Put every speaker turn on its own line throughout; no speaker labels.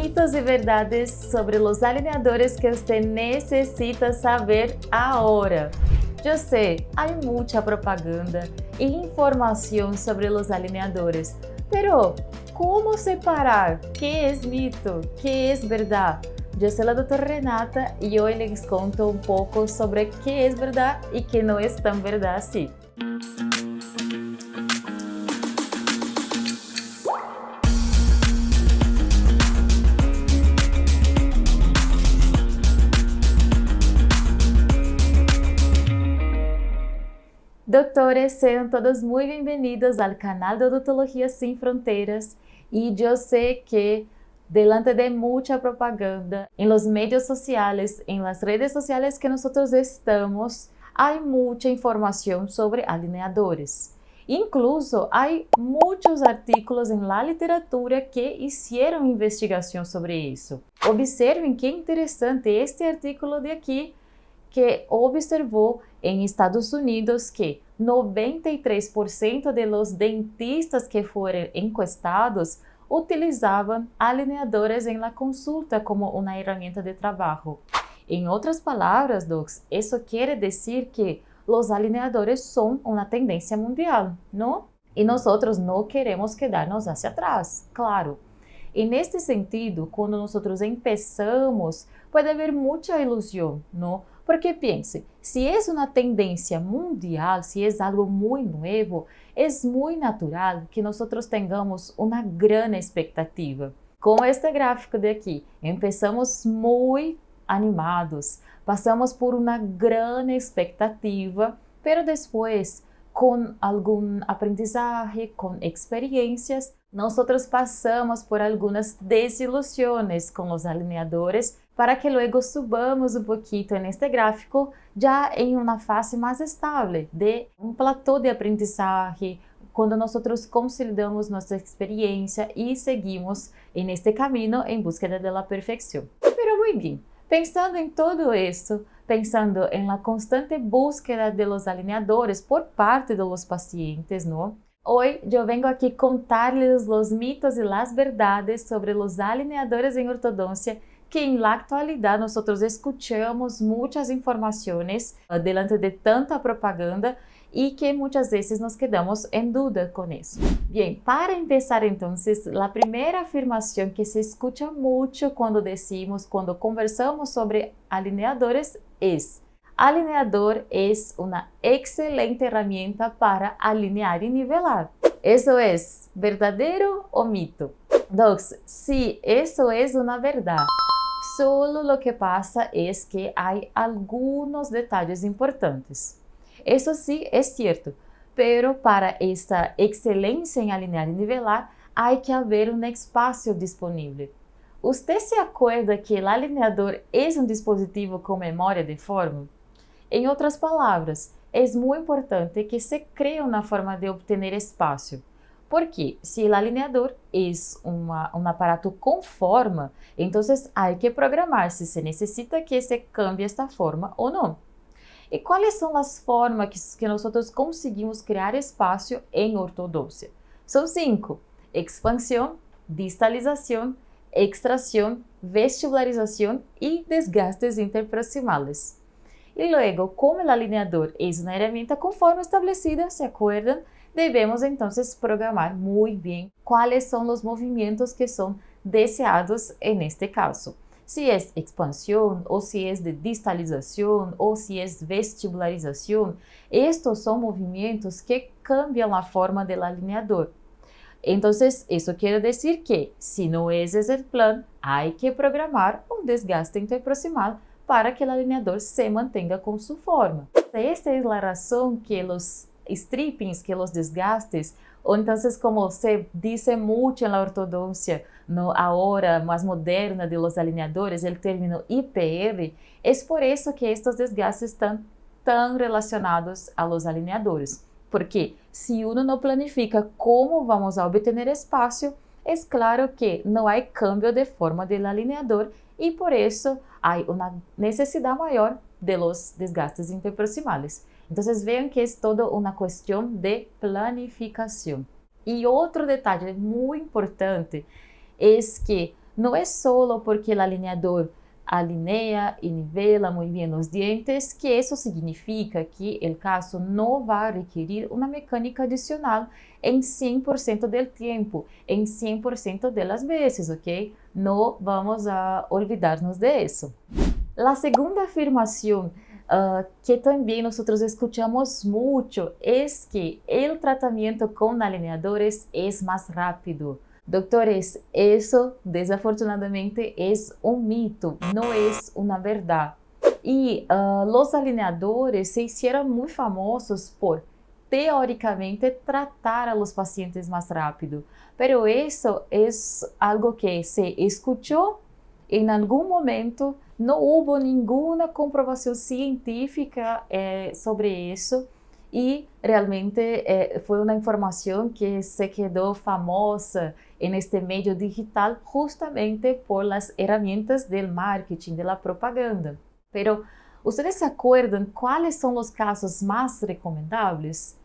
Mitos y verdades sobre los alineadores que usted necesita saber ahora. Yo sé, hay mucha propaganda e información sobre los alineadores, pero ¿cómo separar qué es mito, qué es verdad? Yo soy la doctora Renata y hoy les conto un poco sobre qué es verdad y qué no es tan verdad así. Doutores, sejam todos muito bem-vindos ao canal de Odontologia Sem Fronteiras e eu sei que delante de muita propaganda em los medios sociales, em las redes sociales que nós estamos, há muita informação sobre alineadores. Incluso há muitos artículos em la literatura que hicieron investigação sobre isso. Observem que interessante este artículo de aqui, que observou em Estados Unidos que 93% de los dentistas que foram encuestados utilizavam alineadores em la consulta como uma herramienta de trabalho. Em outras palavras, docs, isso quer dizer que os alineadores são uma tendência mundial, não? E nós não queremos quedar-nos hacia atrás, claro. E neste sentido, quando nós começamos, pode haver muita ilusão, não? Porque pense, se é uma tendência mundial, se é algo muito novo, é muito natural que nós tenhamos uma grande expectativa. Com este gráfico de aqui, começamos muito animados, passamos por uma grande expectativa, mas depois, com algum aprendizagem, com experiências, nós passamos por algumas desilusões com os alineadores para que luego subamos um pouquinho neste gráfico já em uma fase mais estável de um platô de aprendizagem, quando nós consolidamos nossa experiência e seguimos neste caminho em busca da perfeição. Pero muito bem, pensando em tudo isso, pensando em la constante búsqueda de los alineadores por parte de los pacientes, ¿no? Hoy yo vengo aquí contarles los mitos y las verdades sobre los alineadores en ortodoncia que en la actualidad nosotros escuchamos muchas informaciones delante de tanta propaganda y que muchas veces nos quedamos en duda con eso. Bien, para empezar entonces, la primera afirmación que se escucha mucho cuando conversamos sobre alineadores es: alineador es una excelente herramienta para alinear y nivelar. ¿Eso es verdadero o mito? Docs, sí, eso es una verdad. Solo lo que pasa es que hay algunos detalles importantes. Eso sí es cierto, pero para esta excelencia en alinear y nivelar hay que haber un espacio disponible. ¿Usted se acuerda que el alineador es un dispositivo con memoria de forma? Em outras palavras, é muito importante que se cree uma forma de obter espaço, porque se o alineador é um aparato com forma, então há que programar se necessita que se cambie esta forma ou não. E quais são as formas que nós conseguimos criar espaço em ortodôncia? São 5: expansão, distalização, extração, vestibularização e desgastes interproximales. E logo, como o alineador é uma herramienta com forma estabelecida, ¿se acuerdan? Devemos então programar muito bem quais são os movimentos que são deseados neste caso. Se é expansão, ou se é de distalização, ou se é vestibularização, estes são movimentos que cambiam a forma do alineador. Então, isso quer dizer que, se não é esse plano, há que programar um desgaste interproximal para que o alineador se mantenha com sua forma. Esta é a razão que os strippings, que os desgastes, ou então, como se diz muito na ortodoncia, a hora mais moderna de los alineadores, o término IPR, é por isso que estes desgastes estão tão relacionados a los alineadores. Porque se uno não planifica como vamos a obter espaço, é claro que não há cambio de forma do alineador e por isso há uma necessidade maior de los desgastes interproximales. Então, vean que é toda uma questão de planificação. E outro detalhe muito importante é que no es solo porque el alineador alinea y nivela muy bien los dientes que eso significa que el caso no va a requerir una mecánica adicional en 100% del tiempo, en 100% de las veces, ¿ok? No vamos a olvidarnos de eso. La segunda afirmación que también nosotros escuchamos mucho es que el tratamiento con alineadores es más rápido. Doctores, eso desafortunadamente es un mito, no es una verdad. Y los alineadores se hicieron muy famosos por, teóricamente, tratar a los pacientes más rápido. Pero eso es algo que se escuchó en algún momento, no hubo ninguna comprobación científica sobre eso. Y realmente fue una información que se quedó famosa en este medio digital justamente por las herramientas del marketing, de la propaganda. Pero, ¿ustedes se acuerdan cuáles son los casos más recomendables?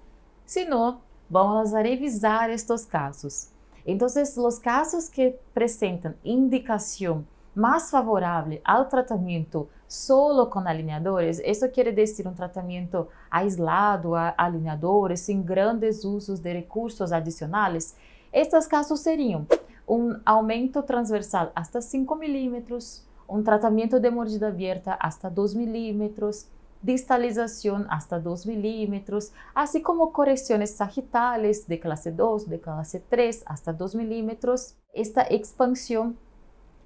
Si no, vamos a revisar estos casos. Entonces, los casos que presentan indicación más favorable al tratamiento solo con alineadores, eso quiere decir un tratamiento aislado a alineadores sin grandes usos de recursos adicionales. Estos casos serían un aumento transversal hasta 5 milímetros, un tratamiento de mordida abierta hasta 2 milímetros, distalización hasta 2 milímetros, así como correcciones sagitales de clase 2, de clase 3 hasta 2 milímetros, esta expansión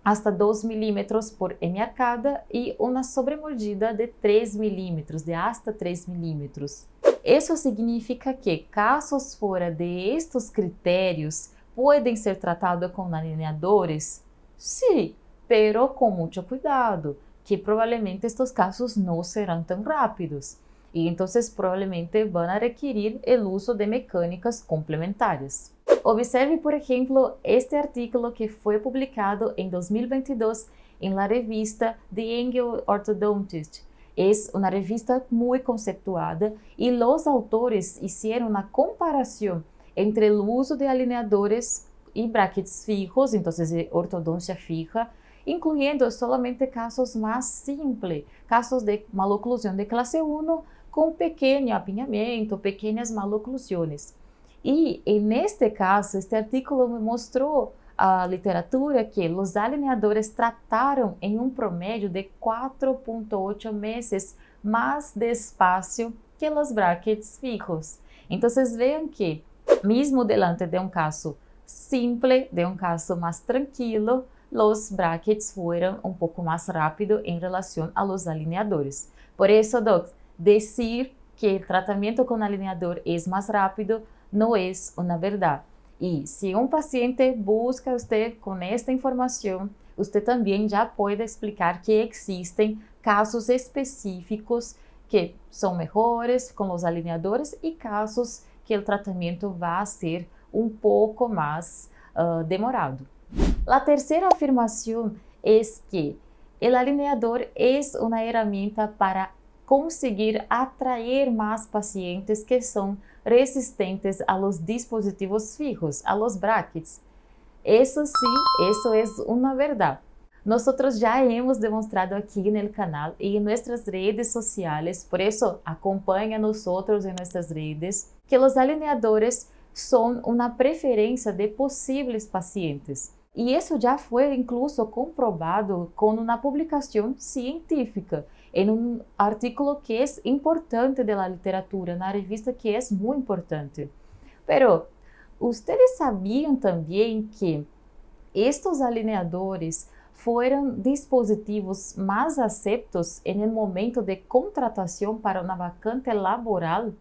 hasta 2 milímetros por hemiarcada y una sobremordida de 3 milímetros, de hasta 3 milímetros. Eso significa que casos fuera de estos criterios pueden ser tratados con alineadores? Sí, pero con mucho cuidado, que probablemente estos casos no serán tan rápidos y entonces probablemente van a requerir el uso de mecánicas complementarias. Observe, por ejemplo, este artículo que fue publicado en 2022 en la revista The Angel Orthodontist. Es una revista muy conceptuada y los autores hicieron una comparación entre el uso de alineadores y brackets fijos, entonces de ortodoncia fija, incluyendo solamente casos más simples, casos de maloclusión de clase 1 con pequeño apinamiento, pequeñas maloclusiones. Y en este caso, este artículo me mostró a literatura que los alineadores trataron en un promedio de 4.8 meses más despacio que los brackets fijos. Entonces vean que, mismo delante de un caso simple, de un caso más tranquilo, los brackets fueron un poco más rápido en relación a los alineadores. Por eso, Doc, decir que el tratamiento con alineador es más rápido no es una verdad. Y si un paciente busca a usted con esta información, usted también ya puede explicar que existen casos específicos que son mejores con los alineadores y casos que el tratamiento va a ser un poco más demorado. La tercera afirmación es que el alineador es una herramienta para conseguir atraer más pacientes que son resistentes a los dispositivos fijos, a los brackets. Eso sí, eso es una verdad. Nosotros ya hemos demostrado aquí en el canal y en nuestras redes sociales, por eso acompaña a nosotros en nuestras redes, que los alineadores son una preferencia de posibles pacientes. Y eso ya fue incluso comprobado con una publicación científica, en un artículo que es importante de la literatura, una revista que es muy importante. Pero, ¿ustedes sabían también que estos alineadores fueron dispositivos más aceptos en el momento de contratación para una vacante laboral?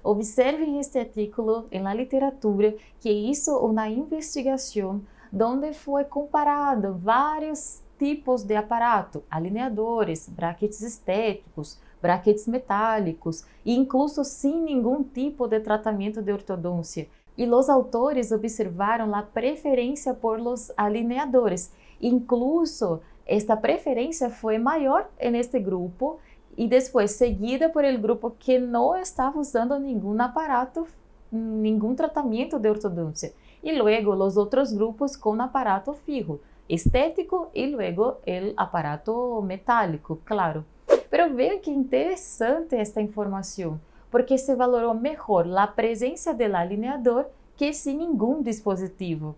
Observen este artículo en la literatura que hizo una investigación donde fue comparado varios tipos de aparato, alineadores, brackets estéticos, brackets metálicos, e incluso sin ningún tipo de tratamento de ortodoncia. E os autores observaram a preferência por los alineadores. Incluso esta preferência foi maior neste grupo e depois seguida por el grupo que não estava usando nenhum aparato, nenhum tratamento de ortodoncia. E luego os outros grupos com aparato fijo. estético y luego el aparato metálico, claro. Pero vean que interessante esta informação, porque se valorou melhor a presença do alineador que sem nenhum dispositivo.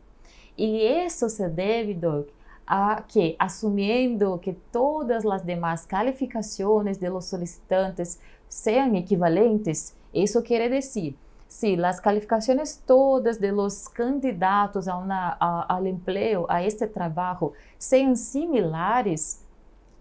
E isso se deve, Doc, a que, assumindo que todas as demais qualificações de los solicitantes sejam equivalentes, isso quer dizer, se as qualificações todas de los candidatos ao emprego, a este trabalho, sejam similares,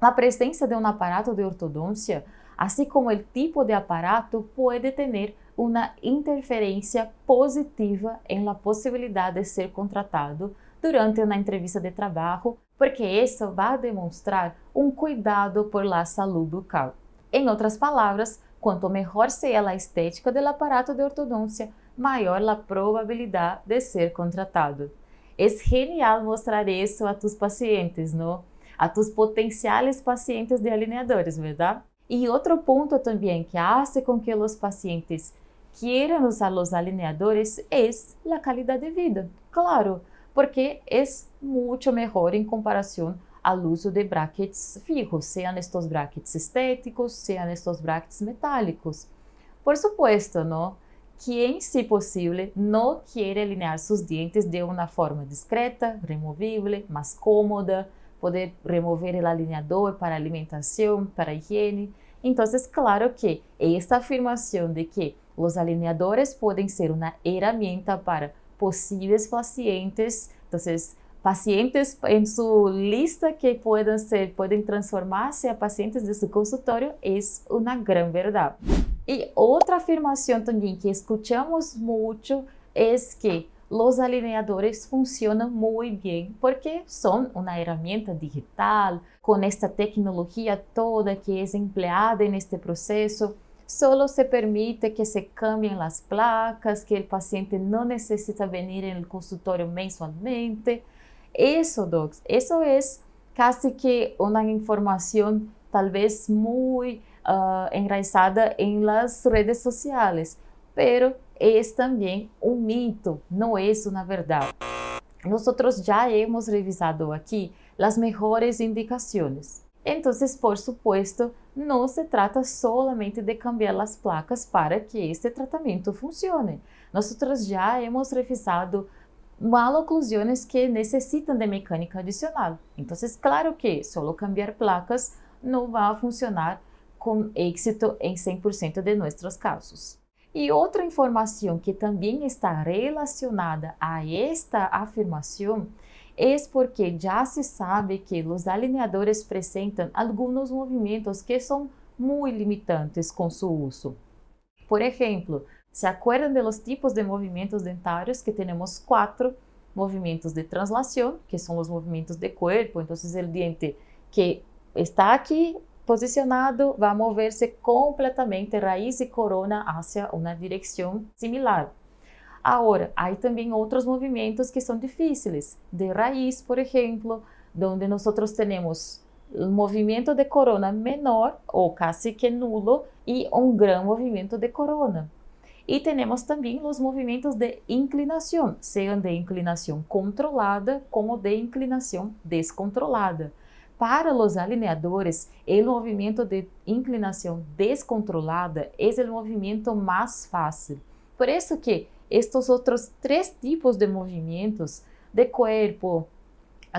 a presença de um aparato de ortodôncia, assim como o tipo de aparato, pode ter uma interferência positiva em la possibilidade de ser contratado durante uma entrevista de trabalho, porque isso vai demonstrar um cuidado por la saúde bucal. Em outras palavras, quanto melhor seja a estética do aparato de ortodôncia, maior a probabilidade de ser contratado. É genial mostrar isso a tus pacientes, não? A tus potenciais pacientes de alineadores, verdade? E outro ponto também que hace com que os pacientes quieran usar os alineadores é a qualidade de vida. Claro, porque é muito melhor em comparação ao uso de brackets fijos, sejam estes brackets estéticos, sejam estes brackets metálicos. Por supuesto, não? Quem, se possível, não quer alinear seus dentes de uma forma discreta, removível, mais cômoda, poder remover o alineador para alimentação, para higiene. Então, claro que esta afirmação de que os alineadores podem ser uma ferramenta para possíveis pacientes, então, pacientes em sua lista que podem transformar-se a pacientes de seu consultório, é uma grande verdade. E outra afirmação também que escutamos muito é que os alineadores funcionam muito bem porque são uma ferramenta digital, com esta tecnologia toda que é empleada neste processo. Solo se permite que se cambien as placas, que o paciente não necessita vir no consultório mensualmente. Isso, docs, isso é quase que uma informação talvez muito enraizada em las redes sociais, pero é também um mito, não é uma verdade. Nós já hemos revisado aqui as melhores indicações. Então, por supuesto, não se trata solamente de cambiar as placas para que este tratamento funcione. Nós já hemos revisado maloclusões que necessitam de mecânica adicional. Então, claro que só cambiar placas não vai funcionar com êxito em 100% de nossos casos. E outra informação que também está relacionada a esta afirmação é porque já se sabe que os alineadores apresentam alguns movimentos que são muito limitantes com seu uso. Por exemplo, ¿se acuerdan de los tipos de movimentos dentários? Que temos 4 movimentos de translação, que são os movimentos de corpo. Então, o diente que está aqui posicionado vai mover-se completamente raiz e corona hacia uma direção similar. Agora, há também outros movimentos que são difíceis, de raiz, por exemplo, onde nós temos o movimento de corona menor ou quase que nulo e um grande movimento de corona. E temos também os movimentos de inclinação, sejam de inclinação controlada como de inclinação descontrolada. Para os alineadores, o movimento de inclinação descontrolada é o movimento mais fácil. Por isso que estes outros 3 tipos de movimentos, de corpo,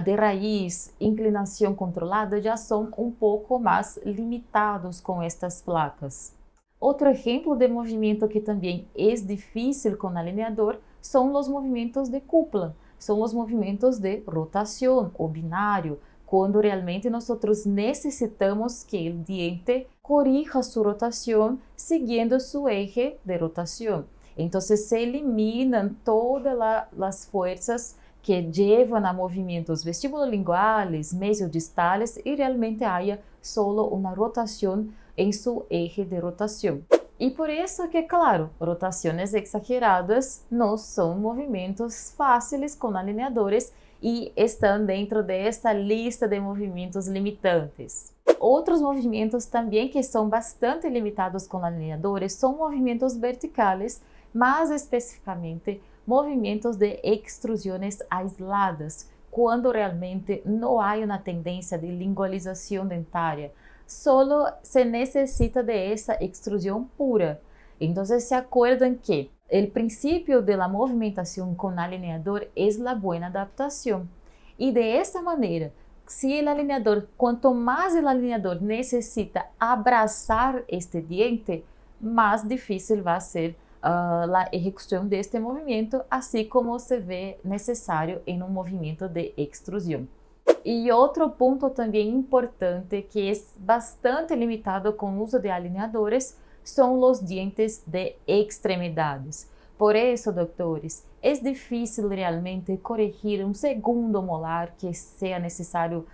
de raiz, inclinação controlada, já são um pouco mais limitados com estas placas. Outro exemplo de movimento que também é difícil com alineador são os movimentos de cúpula, são os movimentos de rotação ou binário, quando realmente nós necessitamos que o diente corrija sua rotação seguindo seu eixo de rotação. Então, se eliminam todas as forças que levam a movimentos vestibulolinguales, mesiodistales e realmente haya solo uma rotação em seu eixo de rotação. E por isso que, claro, rotações exageradas não são movimentos fáceis com alineadores e estão dentro desta lista de movimentos limitantes. Outros movimentos também que são bastante limitados com alineadores são movimentos verticais, mais especificamente movimentos de extrusões aisladas, quando realmente não há uma tendência de lingualização dentária, solo se necessita de essa extrusão pura. Então, se acuerdan que o princípio da movimentação com alineador é a boa adaptação. E de essa maneira, se o alineador, quanto mais o alineador necessita abraçar este diente, mais difícil vai ser a execução deste movimento, assim como se vê necessário em um movimento de extrusão. E outro ponto também importante, que é bastante limitado com o uso de alineadores, são os dientes de extremidades. Por isso, doutores, é difícil realmente corrigir um segundo molar que seja necessário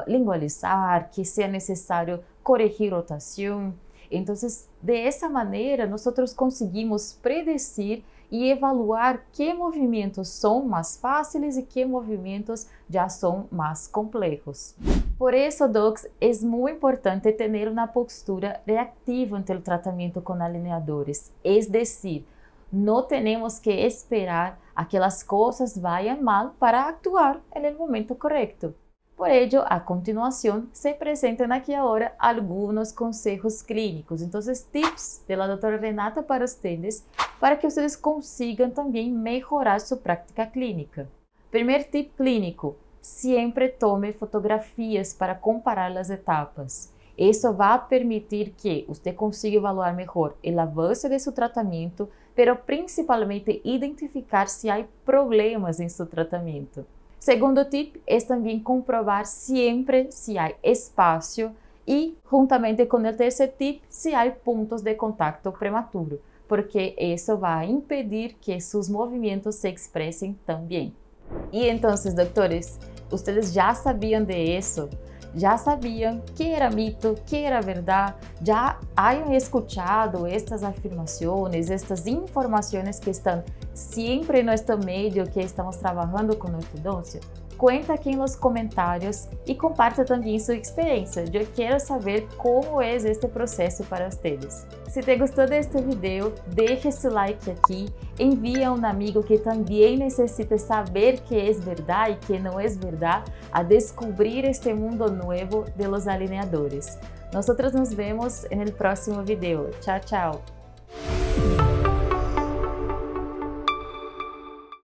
lingualizar, que seja necessário corrigir rotação. Então, dessa maneira, nós conseguimos predecir e evaluar que movimentos são mais fáceis e que movimentos já são mais complexos. Por isso, docs, é muito importante ter uma postura reativa ante o tratamento com alineadores, é decir, não temos que esperar a que as coisas vayam mal para actuar no momento correto. Por ello, a continuação, se apresentam aqui agora alguns conselhos clínicos. Então, tips da doutora Renata para vocês, para que vocês consigam também melhorar sua prática clínica. Primeiro tip clínico: sempre tome fotografias para comparar as etapas. Isso vai permitir que você consiga evaluar melhor o avanço de seu tratamento, mas principalmente identificar se há problemas em seu tratamento. Segundo tip é também comprovar sempre se há espaço e, juntamente com o terceiro tip, se há pontos de contato prematuro, porque isso vai impedir que seus movimentos se expressem também. E então, doutores, vocês já sabiam disso? Já sabiam que era mito, que era verdade? Já hayan escuchado estas afirmações, estas informações que estão sempre em nosso meio que estamos trabalhando com ortodoncia? Cuenta aqui nos comentários e comparta também sua experiência. Eu quero saber como é este processo para vocês. Se te gostou deste vídeo, deixe seu like aqui, envie a um amigo que também necessita saber que é verdade e que não é verdade, a descobrir este mundo novo de los alineadores. Nós nos vemos no próximo vídeo. Tchau, tchau!